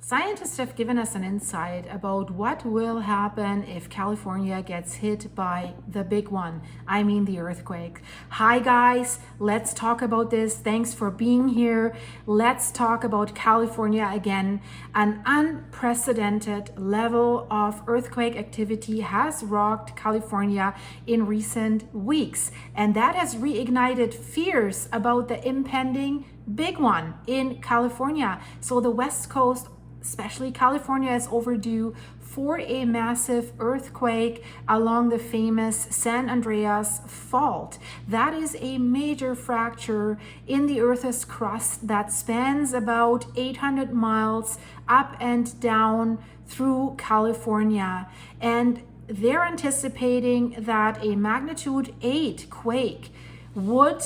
Scientists have given us an insight about what will happen if California gets hit by the big one. I mean the earthquake. Hi guys, let's talk about this. Thanks for being here. Let's talk about California again. An unprecedented level of earthquake activity has rocked California in recent weeks, and that has reignited fears about the impending big one in California. So the West Coast, especially California, is overdue for a massive earthquake along the famous San Andreas Fault. That is a major fracture in the Earth's crust that spans about 800 miles up and down through California. And they're anticipating that a magnitude 8 quake would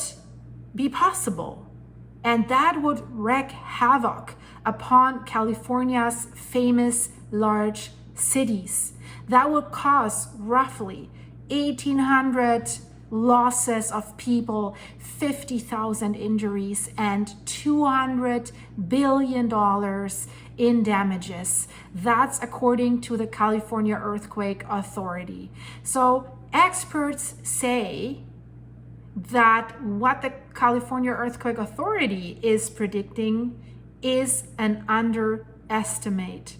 be possible. And that would wreak havoc upon California's famous large cities. That would cause roughly 1,800 losses of people, 50,000 injuries, and $200 billion in damages. That's according to the California Earthquake Authority. So experts say that what the California Earthquake Authority is predicting is an underestimate.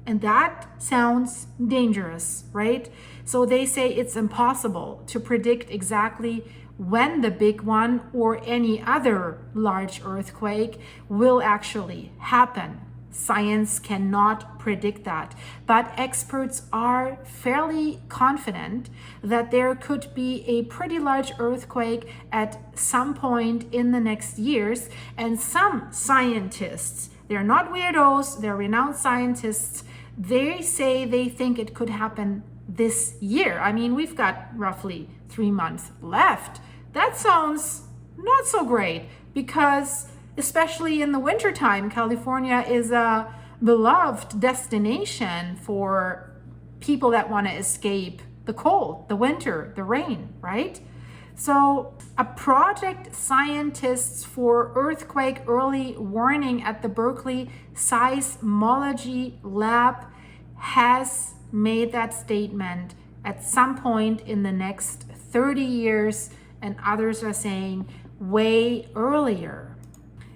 And that sounds dangerous, right? So they say it's impossible to predict exactly when the big one or any other large earthquake will actually happen. Science cannot predict that, but experts are fairly confident that there could be a pretty large earthquake at some point in the next years. And some scientists, they're not weirdos, they're renowned scientists, they say they think it could happen this year. I mean, we've got roughly 3 months left. That sounds not so great, because especially in the wintertime, California is a beloved destination for people that want to escape the cold, the winter, the rain, right? So a project scientists for earthquake early warning at the Berkeley Seismology Lab has made that statement at some point in the next 30 years, and others are saying way earlier.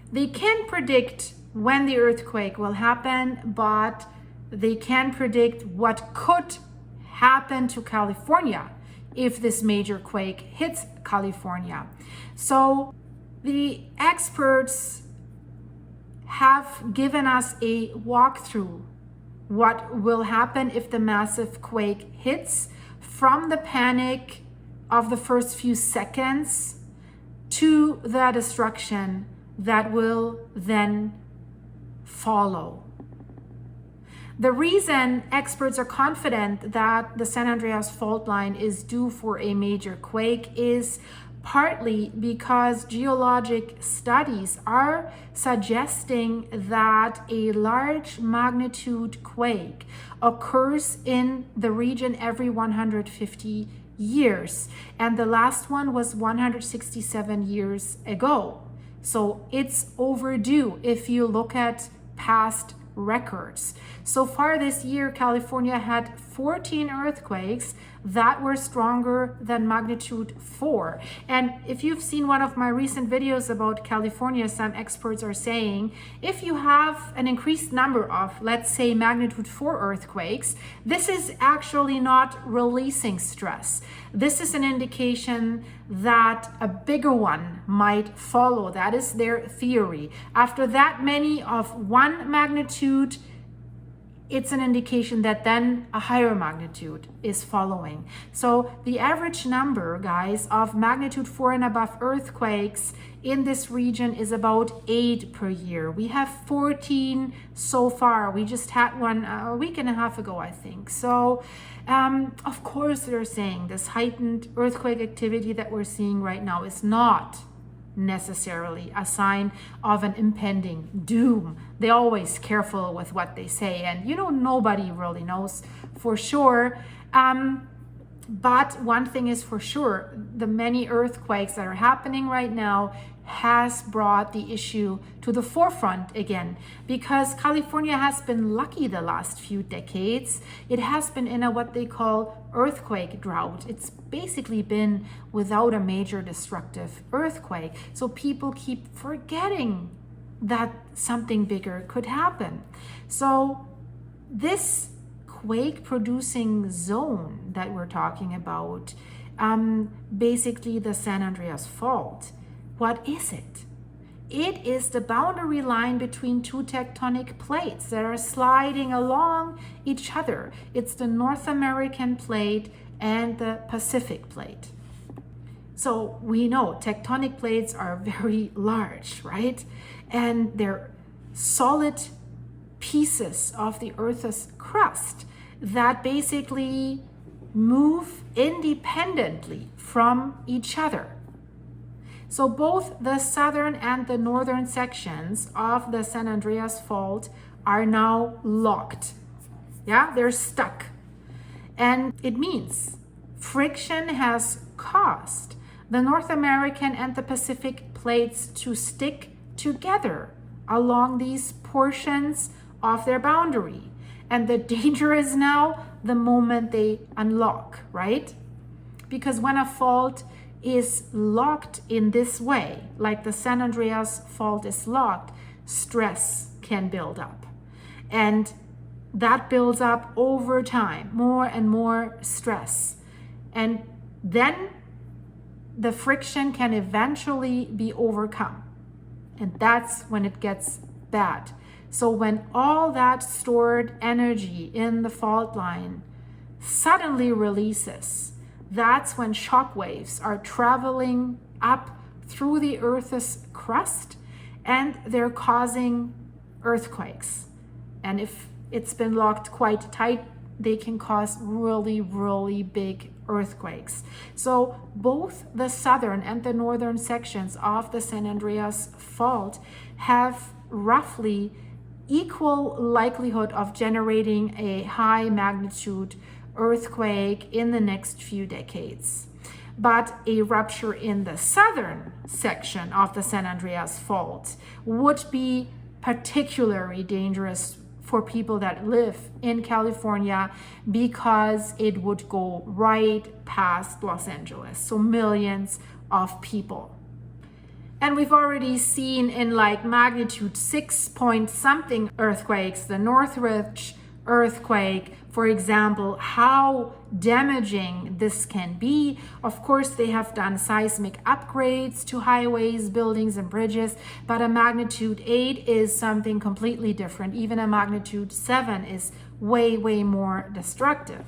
They can't predict when the earthquake will happen, but they can predict what could happen to California if this major quake hits California. So the experts have given us a walkthrough what will happen if the massive quake hits, from the panic of the first few seconds to the destruction that will then follow. The reason experts are confident that the San Andreas Fault line is due for a major quake is partly because geologic studies are suggesting that a large magnitude quake occurs in the region every 150 years, and the last one was 167 years ago. So it's overdue if you look at past records. So far this year, California had 14 earthquakes that were stronger than magnitude 4. And if you've seen one of my recent videos about California, some experts are saying if you have an increased number of, let's say, magnitude 4 earthquakes, this is actually not releasing stress. This is an indication that a bigger one might follow. That is their theory. After that many of one magnitude, it's an indication that then a higher magnitude is following. So the average number, guys, of magnitude 4 and above earthquakes in this region is about 8 per year. We have 14 so far. We just had one a week and a half ago, I think. So of course they're saying this heightened earthquake activity that we're seeing right now is not necessarily a sign of an impending doom. They're always careful with what they say, and nobody really knows for sure. But one thing is for sure, the many earthquakes that are happening right now has brought the issue to the forefront again, because California has been lucky the last few decades. It has been in a what they call earthquake drought. It's basically been without a major destructive earthquake. So people keep forgetting that something bigger could happen. So this quake producing zone that we're talking about, basically the San Andreas Fault, what is it? It is the boundary line between two tectonic plates that are sliding along each other. It's the North American plate and the Pacific plate. So we know tectonic plates are very large, right? And they're solid pieces of the Earth's crust that basically move independently from each other. So both the southern and the northern sections of the San Andreas Fault are now locked. Yeah, they're stuck. And it means friction has caused the North American and the Pacific plates to stick together along these portions of their boundary. And the danger is now the moment they unlock, right? Because when a fault is locked in this way, like the San Andreas Fault is locked, stress can build up. And that builds up over time, more and more stress. And then the friction can eventually be overcome. And that's when it gets bad. So when all that stored energy in the fault line suddenly releases, that's when shock waves are traveling up through the Earth's crust and they're causing earthquakes. And if it's been locked quite tight, they can cause really, really big earthquakes. So both the southern and the northern sections of the San Andreas Fault have roughly equal likelihood of generating a high magnitude earthquake in the next few decades. But a rupture in the southern section of the San Andreas Fault would be particularly dangerous for people that live in California, because it would go right past Los Angeles. So millions of people. And we've already seen in like magnitude 6 point something earthquakes, the Northridge earthquake, for example, how damaging this can be. Of course, they have done seismic upgrades to highways, buildings, and bridges, but a magnitude 8 is something completely different. Even a magnitude 7 is way, way more destructive.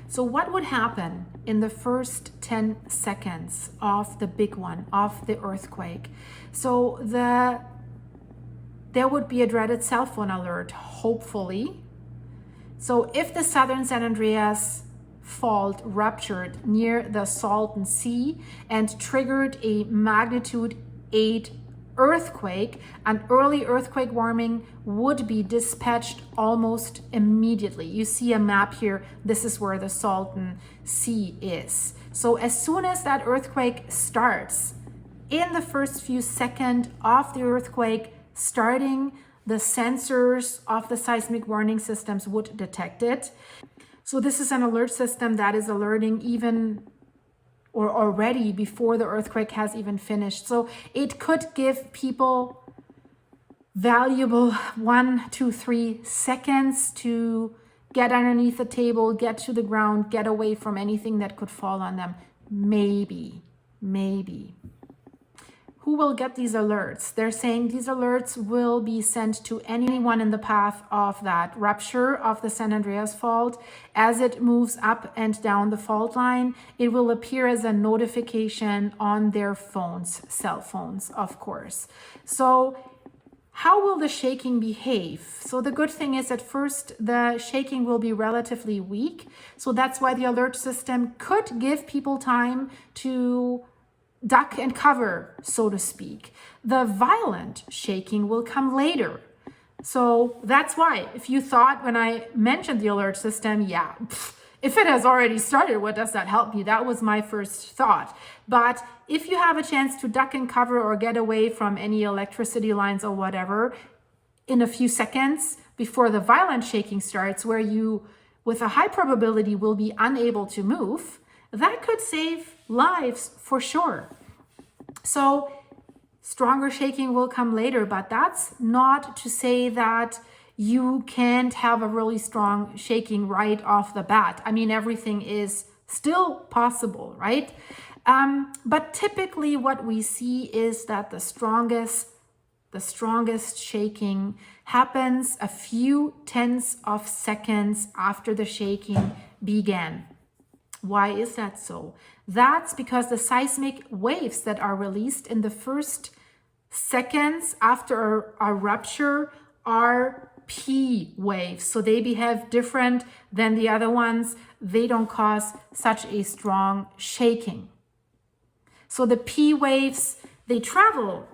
So what would happen in the first 10 seconds of the big one, of the earthquake? So there would be a dreaded cell phone alert, hopefully. So if the southern San Andreas Fault ruptured near the Salton Sea and triggered a magnitude 8 earthquake, an early earthquake warning would be dispatched almost immediately. You see a map here. This is where the Salton Sea is. So as soon as that earthquake starts, in the first few seconds of the earthquake starting, the sensors of the seismic warning systems would detect it. So this is an alert system that is alerting even or already before the earthquake has even finished. So it could give people valuable 1, 2, 3 seconds to get underneath the table, get to the ground, get away from anything that could fall on them. Maybe. Who will get these alerts? They're saying these alerts will be sent to anyone in the path of that rupture of the San Andreas Fault. As it moves up and down the fault line, it will appear as a notification on their phones, cell phones, of course. So how will the shaking behave? So the good thing is at first the shaking will be relatively weak. So that's why the alert system could give people time to duck and cover, so to speak. The violent shaking will come later. So that's why, if you thought when I mentioned the alert system, If it has already started, what does that help you? That was my first thought. But if you have a chance to duck and cover or get away from any electricity lines or whatever in a few seconds before the violent shaking starts, where you, with a high probability, will be unable to move, that could save lives for sure. So stronger shaking will come later, but that's not to say that you can't have a really strong shaking right off the bat. I mean, everything is still possible, right? But typically what we see is that the strongest shaking happens a few tenths of seconds after the shaking began. Why is that so? That's because the seismic waves that are released in the first seconds after a rupture are P waves. So they behave different than the other ones. They don't cause such a strong shaking. So the P waves, they travel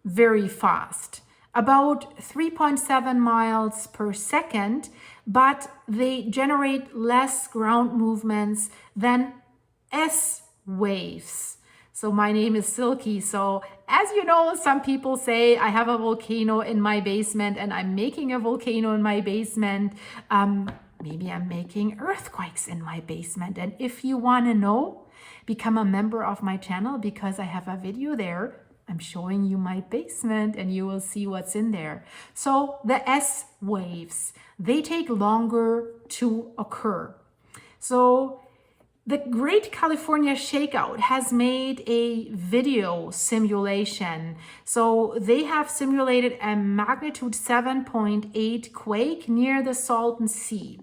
very fast, about 3.7 miles per second, but they generate less ground movements than S waves. So my name is Silky. So as you know, some people say I have a volcano in my basement and I'm making a volcano in my basement. Maybe I'm making earthquakes in my basement. And if you want to know, become a member of my channel, because I have a video there. I'm showing you my basement and you will see what's in there. So the S waves, they take longer to occur. So the Great California Shakeout has made a video simulation. So they have simulated a magnitude 7.8 quake near the Salton Sea.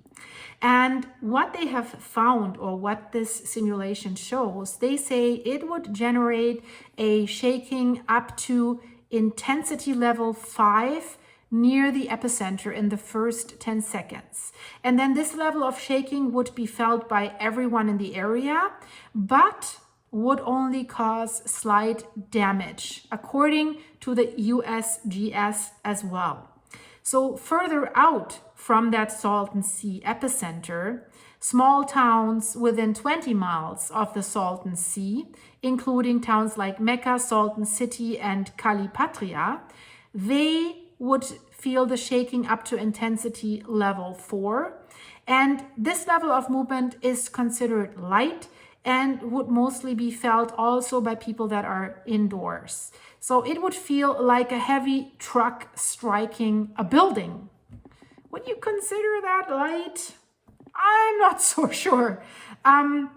And what they have found, or what this simulation shows, they say it would generate a shaking up to intensity level 5 near the epicenter in the first 10 seconds. And then this level of shaking would be felt by everyone in the area, but would only cause slight damage, according to the USGS as well. So further out from that Salton Sea epicenter, small towns within 20 miles of the Salton Sea, including towns like Mecca, Salton City, and Calipatria, they would feel the shaking up to intensity level 4. And this level of movement is considered light and would mostly be felt also by people that are indoors. So it would feel like a heavy truck striking a building. Would you consider that light? I'm not so sure. And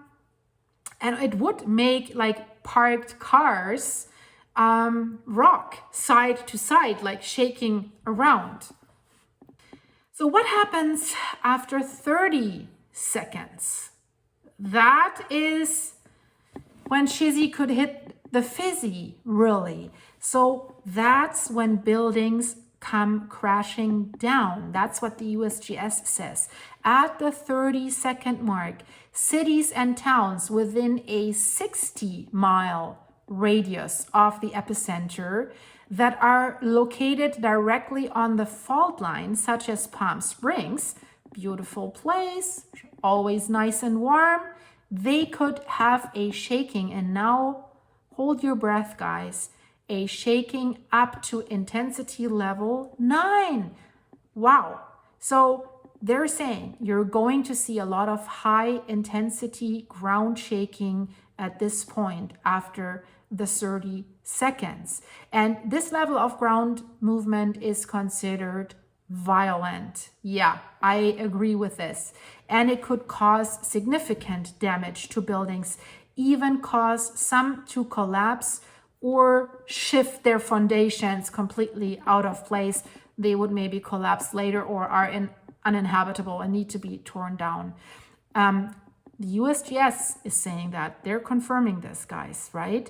it would make like parked cars rock side to side, like shaking around. So what happens after 30 seconds? That is when shizzy could hit the fizzy, really. So that's when buildings come crashing down. That's what the USGS says. At the 30-second mark, cities and towns within a 60-mile radius of the epicenter that are located directly on the fault line, such as Palm Springs, beautiful place, always nice and warm, they could have a shaking. And now hold your breath, guys, a shaking up to intensity level 9. Wow. So they're saying you're going to see a lot of high intensity ground shaking at this point after the 30 seconds. And this level of ground movement is considered violent. Yeah, I agree with this. And it could cause significant damage to buildings, even cause some to collapse or shift their foundations completely out of place. They would maybe collapse later or are uninhabitable and need to be torn down. The USGS is saying that. They're confirming this, guys, right?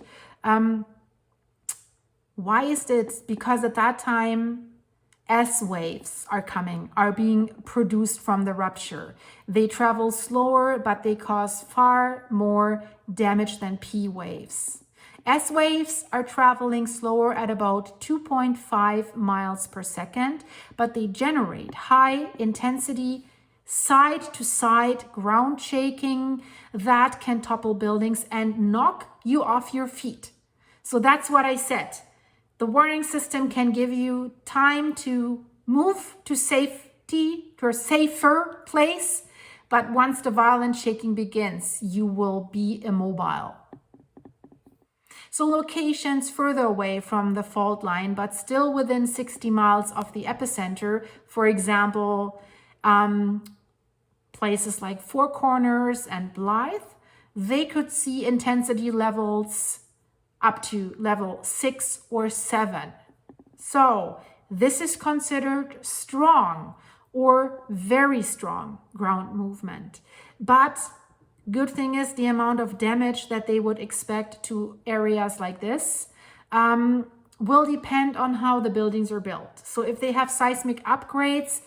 Why is it? Because at that time, S waves are being produced from the rupture. They travel slower, but they cause far more damage than P waves. S waves are traveling slower at about 2.5 miles per second, but they generate high intensity side to side ground shaking that can topple buildings and knock you off your feet. So that's what I said. The warning system can give you time to move to safety, to a safer place. But once the violent shaking begins, you will be immobile. So locations further away from the fault line, but still within 60 miles of the epicenter, for example, places like Four Corners and Blythe, they could see intensity levels up to level 6 or 7. So this is considered strong or very strong ground movement. But good thing is the amount of damage that they would expect to areas like this will depend on how the buildings are built. So if they have seismic upgrades,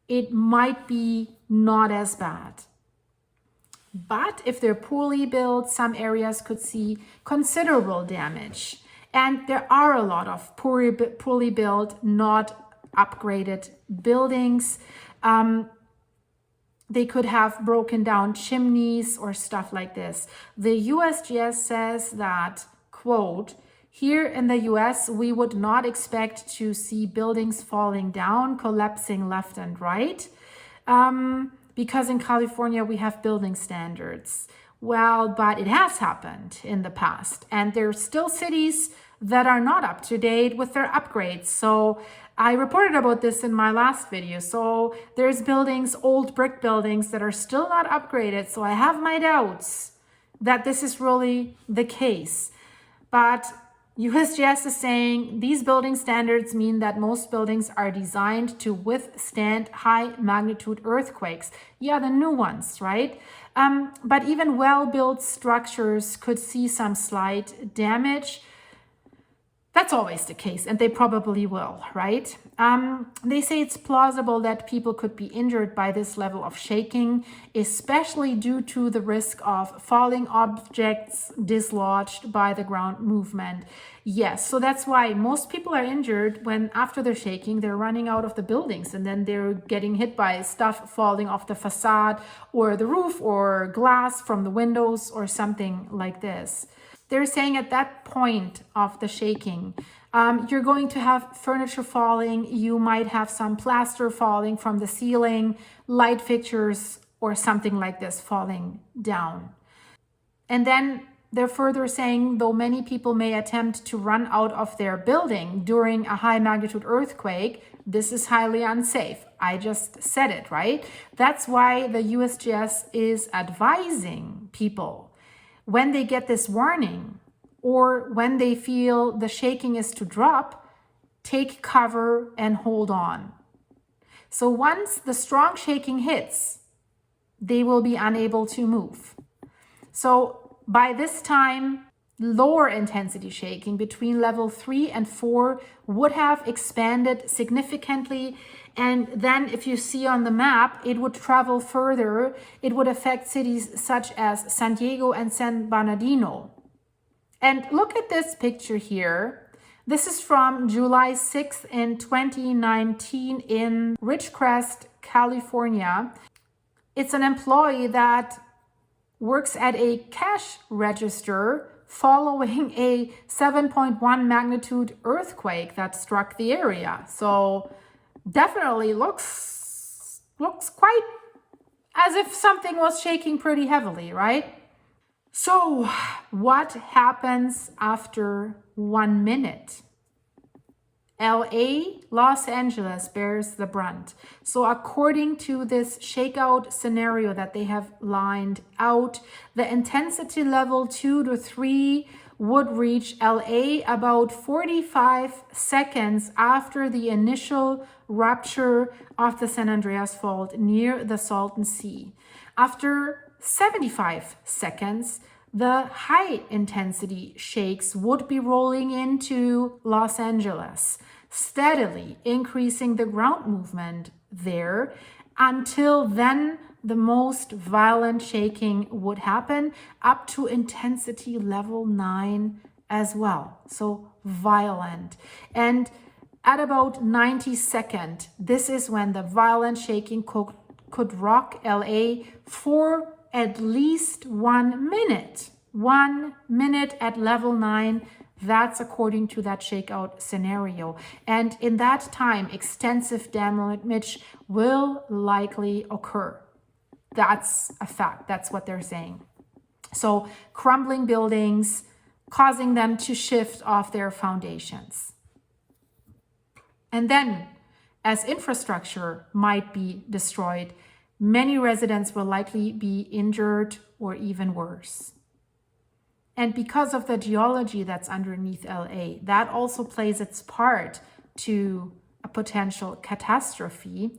it might be not as bad. But if they're poorly built, some areas could see considerable damage. And there are a lot of poorly built, not upgraded buildings. They could have broken down chimneys or stuff like this. The USGS says that, quote, here in the US, we would not expect to see buildings falling down, collapsing left and right. Because in California, we have building standards. Well, but it has happened in the past. And there are still cities that are not up to date with their upgrades. So I reported about this in my last video. So there's buildings, old brick buildings that are still not upgraded. So I have my doubts that this is really the case. But USGS is saying these building standards mean that most buildings are designed to withstand high magnitude earthquakes. Yeah, the new ones, right? But even well-built structures could see some slight damage. That's always the case, and they probably will, right? They say it's plausible that people could be injured by this level of shaking, especially due to the risk of falling objects dislodged by the ground movement. Yes, so that's why most people are injured when after they're shaking, they're running out of the buildings and then they're getting hit by stuff falling off the facade or the roof or glass from the windows or something like this. They're saying at that point of the shaking, you're going to have furniture falling. You might have some plaster falling from the ceiling, light fixtures or something like this falling down. And then they're further saying, though many people may attempt to run out of their building during a high magnitude earthquake, this is highly unsafe. I just said it, right? That's why the USGS is advising people when they get this warning or when they feel the shaking is to drop, take cover and hold on. So once the strong shaking hits, they will be unable to move. So by this time, lower intensity shaking between level 3 and 4 would have expanded significantly. And then if you see on the map, it would travel further. It would affect cities such as San Diego and San Bernardino. And look at this picture here. This is from July 6th in 2019 in Ridgecrest, California. It's an employee that works at a cash register following a 7.1 magnitude earthquake that struck the area. So definitely looks quite as if something was shaking pretty heavily, right? So what happens after 1 minute? LA, Los Angeles bears the brunt. So according to this shakeout scenario that they have lined out, the intensity level 2 to 3 would reach LA about 45 seconds after the initial rupture of the San Andreas Fault near the Salton Sea. After 75 seconds, the high intensity shakes would be rolling into Los Angeles, steadily increasing the ground movement there. Until then, the most violent shaking would happen up to intensity level 9 as well. So violent. And at about 90 seconds, this is when the violent shaking could rock LA for at least 1 minute. 1 minute at level 9. That's according to that shakeout scenario. And in that time, extensive damage will likely occur. That's a fact. That's what they're saying. So crumbling buildings, causing them to shift off their foundations. And then, as infrastructure might be destroyed, many residents will likely be injured or even worse. And because of the geology that's underneath LA, that also plays its part to a potential catastrophe.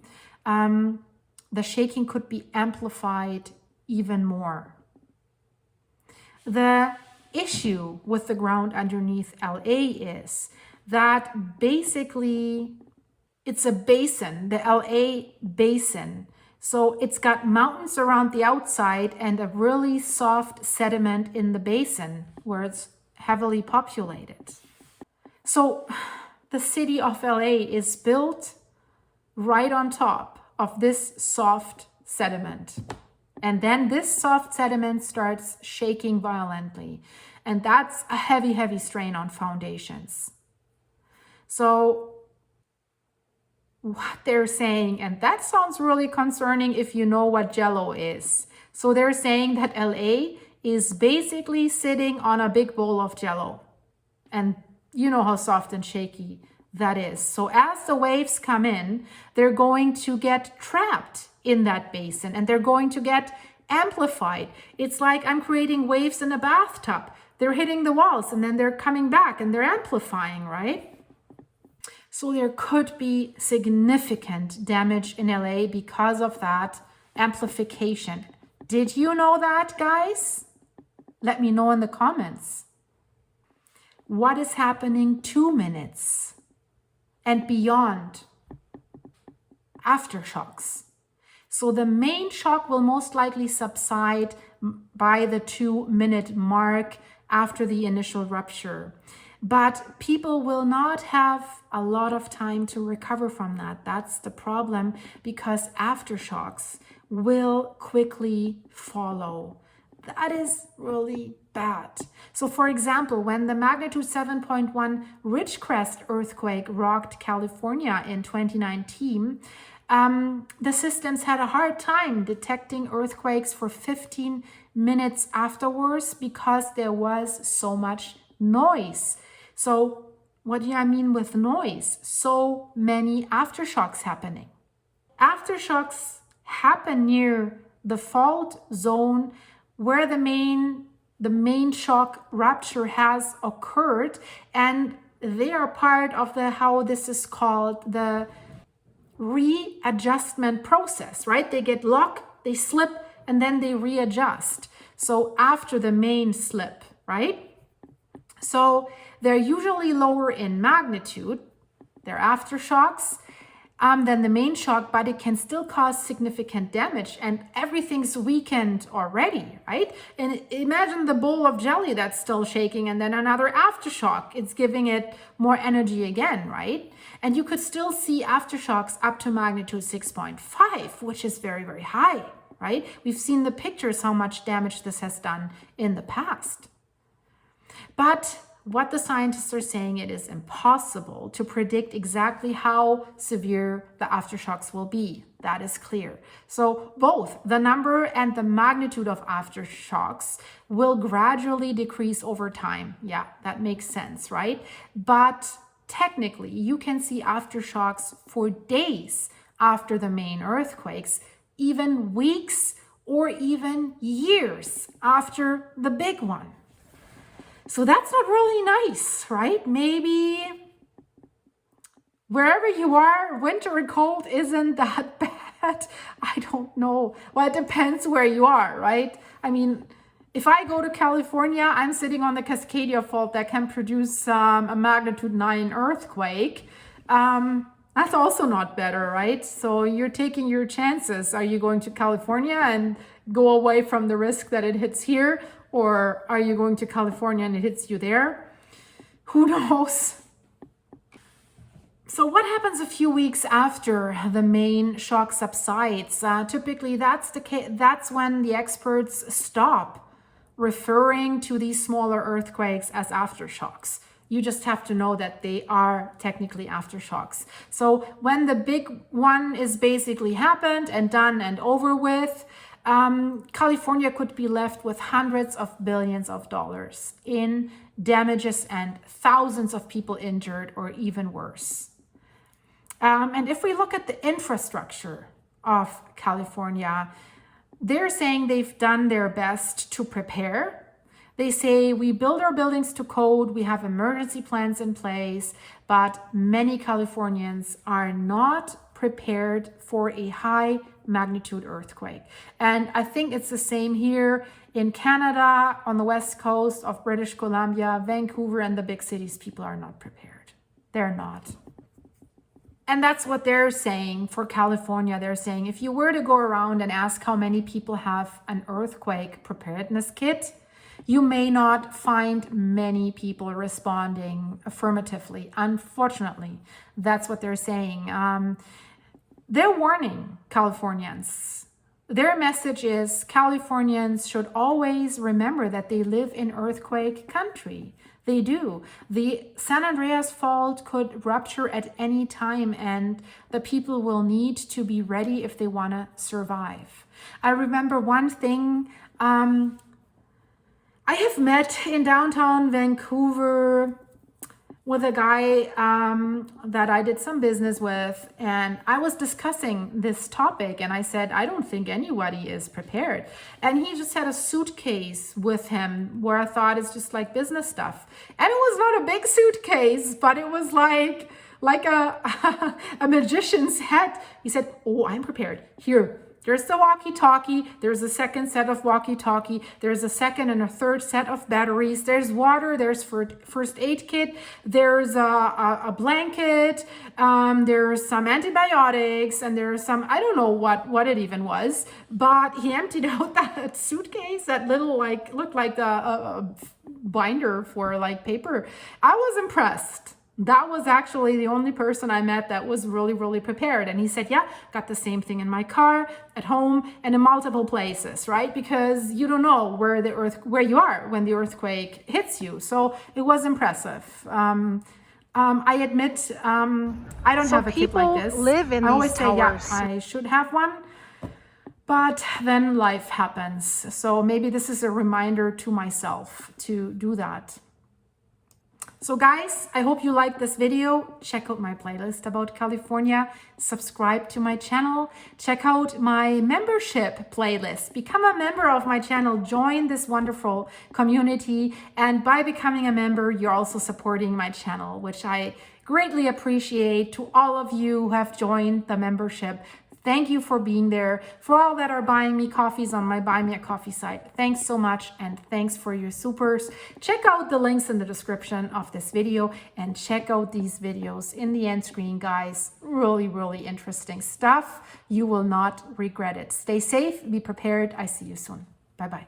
The shaking could be amplified even more. The issue with the ground underneath LA is that basically it's a basin, the LA basin. So it's got mountains around the outside and a really soft sediment in the basin where it's heavily populated. So the city of LA is built right on top of this soft sediment. And then this soft sediment starts shaking violently. And that's a heavy, heavy strain on foundations. So what they're saying, and that sounds really concerning if you know what Jello is. So they're saying that LA is basically sitting on a big bowl of Jello. And you know how soft and shaky that is. So as the waves come in, they're going to get trapped in that basin and they're going to get amplified. It's like I'm creating waves in a bathtub. They're hitting the walls and then they're coming back and they're amplifying, right? So there could be significant damage in LA because of that amplification. Did you know that, guys? Let me know in the comments. What is happening 2 minutes and beyond? Aftershocks. So the main shock will most likely subside by the 2-minute mark after the initial rupture. But people will not have a lot of time to recover from that. That's the problem, because aftershocks will quickly follow. That is really bad. So for example, when the magnitude 7.1 Ridgecrest earthquake rocked California in 2019, the systems had a hard time detecting earthquakes for 15 minutes afterwards because there was so much noise. So what do I mean with noise? So many aftershocks happening. Aftershocks happen near the fault zone where the main shock rupture has occurred, and they are part of the, how this is called, the readjustment process, right? They get locked, they slip, and then they readjust. So after the main slip, right? So they're usually lower in magnitude, they're aftershocks, than the main shock, but it can still cause significant damage and everything's weakened already, right? And imagine the bowl of jelly that's still shaking and then another aftershock. It's giving it more energy again, right? And you could still see aftershocks up to magnitude 6.5, which is very, very high, right? We've seen the pictures, how much damage this has done in the past. But what the scientists are saying, it is impossible to predict exactly how severe the aftershocks will be. That is clear. So both the number and the magnitude of aftershocks will gradually decrease over time. Yeah, that makes sense, right? But technically, you can see aftershocks for days after the main earthquakes, even weeks or even years after the big one. So that's not really nice, right? Maybe wherever you are, winter and cold isn't that bad. I don't know. Well, it depends where you are, right? I mean, if I go to California, I'm sitting on the Cascadia Fault that can produce a magnitude 9 earthquake. That's also not better, right? So you're taking your chances. Are you going to California and go away from the risk that it hits here? Or are you going to California and it hits you there? Who knows? So what happens a few weeks after the main shock subsides? Typically, that's when the experts stop referring to these smaller earthquakes as aftershocks. You just have to know that they are technically aftershocks. So when the big one is basically happened and done and over with, California could be left with hundreds of billions of dollars in damages and thousands of people injured or even worse. And if we look at the infrastructure of California, they're saying they've done their best to prepare. They say we build our buildings to code, we have emergency plans in place, but many Californians are not prepared for a high magnitude earthquake. And I think it's the same here in Canada, on the west coast of British Columbia, Vancouver, and the big cities. People are not prepared. They're not. And that's what they're saying for California. They're saying if you were to go around and ask how many people have an earthquake preparedness kit, you may not find many people responding affirmatively. Unfortunately, that's what they're saying. They're warning Californians. Their message is Californians should always remember that they live in earthquake country. They do. The San Andreas Fault could rupture at any time, and the people will need to be ready if they want to survive. I remember one thing. I have met in downtown Vancouver with a guy that I did some business with, and I was discussing this topic, and I said, I don't think anybody is prepared. And he just had a suitcase with him where I thought it's just like business stuff. And it was not a big suitcase, but it was like a, a magician's hat. He said, oh, I'm prepared. Here. There's the walkie-talkie, there's a second set of walkie-talkie, there's a second and a third set of batteries, there's water, there's first aid kit, there's a blanket, there's some antibiotics, and there's some, I don't know what it even was, but he emptied out that suitcase, that little looked like a binder for like paper. I was impressed. That was actually the only person I met that was really, really prepared. And he said, yeah, got the same thing in my car, at home, and in multiple places, right? Because you don't know where you are when the earthquake hits you. So it was impressive. I admit, I don't have a kit like this. Live in I always these say, yeah, towers. I should have one. But then life happens. So maybe this is a reminder to myself to do that. So guys, I hope you liked this video. Check out my playlist about California. Subscribe to my channel. Check out my membership playlist. Become a member of my channel. Join this wonderful community. And by becoming a member, you're also supporting my channel, which I greatly appreciate. To all of you who have joined the membership, thank you for being there. For all that are buying me coffees on my Buy Me a Coffee site, thanks so much, and thanks for your supers. Check out the links in the description of this video, and check out these videos in the end screen, guys. Really, really interesting stuff. You will not regret it. Stay safe, be prepared. I see you soon. Bye-bye.